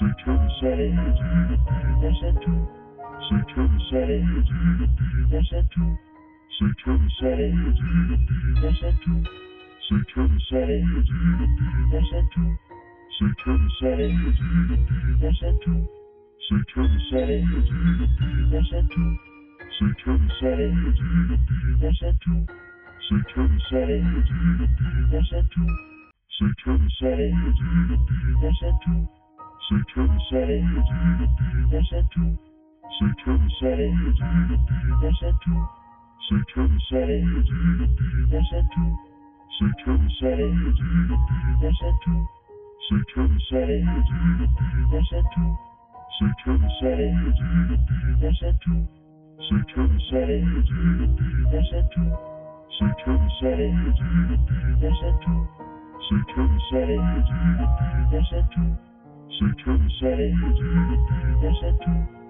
Say tennis all, it's eating, eating, what's up to? Say tennis all is EMD what's up to. Say tennis all is EMD what's up to. Say tennis all is EMD what's up to. Say tennis all is EMD what's up to. Say tennis all is EMD what's up to. Say tennis all is EMD what's up to. Say tennis all is EMD what's up to. Say tennis all is EMD what's up to. Say tennis all is EMD what's up to. Say tennis all is EMD what's up to. Say tennis all is EMD what's up to. Say tennis all is EMD what's up to. Say tennis all is EMD what's up to. Say tennis all is EMD what's up to. Say tennis all is EMD what's up to. Say tennis all is EMD what's up to. Say tennis all is EMD what's up to. Say tennis all is EMD what's up to.